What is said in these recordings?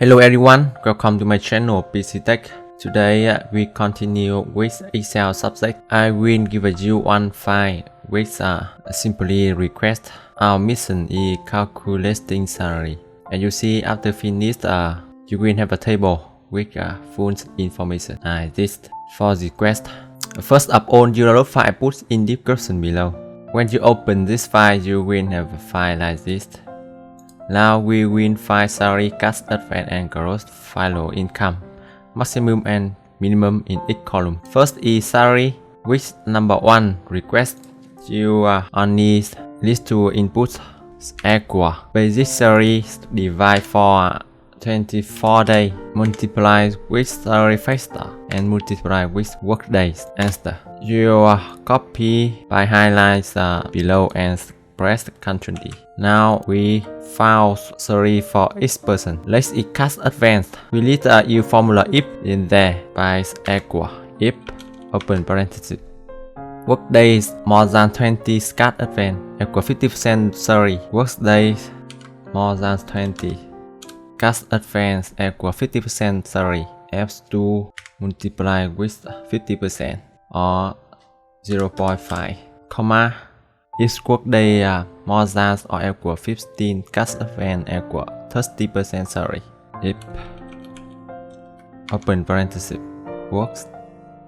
Hello everyone, welcome to my channel PCTech. Today we continue with Excel subject. I will give you one file which simply request our mission is calculating salary. And you see after finish you will have a table with full information. This for the request. First up on your file I put in description below. When you open this file you will have a file like this. Now we will find salary, cash advance and gross file income, maximum and minimum in each column. First is salary, which number 1 request you only list two inputs equal basic salary divide for 24 days, multiply with salary factor and multiply with work days. Answer. You copy by highlights below and press Ctrl D. Now we found salary for each person. Let's cash advance. We list a formula if in there by equal if open parenthesis. Work days more than 20 cash advance equal 50% salary. Work days more than 20 cash advance equal 50% salary. F2 multiply with 50% or 0.5 comma. If workday more than or equal 15 cash advance equal 30% salary. If open parenthesis work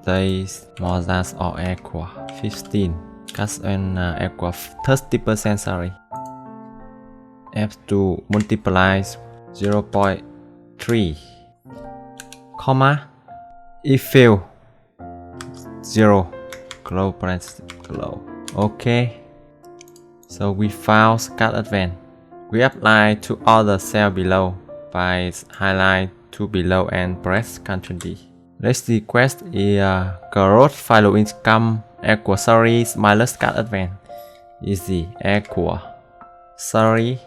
days more than or equal 15 cash advance equal 30% salary. F2 multiplies 0.3 comma. If fail 0 close parenthesis close. Okay. So we found cash advance. We apply to all the cell below by highlight to below and press Ctrl D. Next request is gross file income equal salary minus cash advance is the equal salary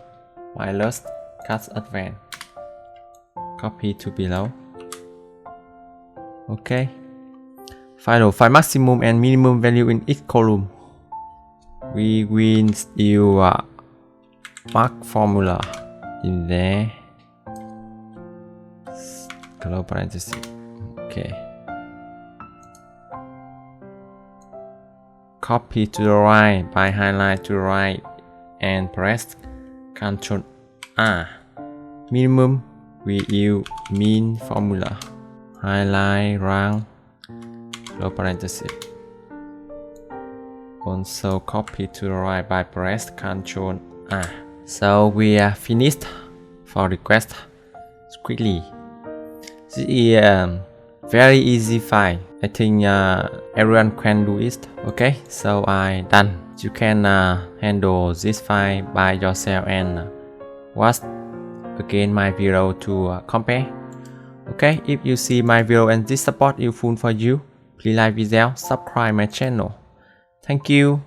minus cash advance. Copy to below. Okay. Find maximum and minimum value in each column. We will use mark formula in there. Close parenthesis. Okay. Copy to the right by highlight to the right and press Ctrl R. Minimum we use mean formula. Highlight round. Close parenthesis. Also copy to the right by press Ctrl R. So we are finished for request quickly. This is very easy file. I think everyone can do it. Okay, so I done. You can handle this file by yourself and watch again my video to compare. Okay, if you see my video and this support useful for you, please like video, subscribe my channel. Thank you.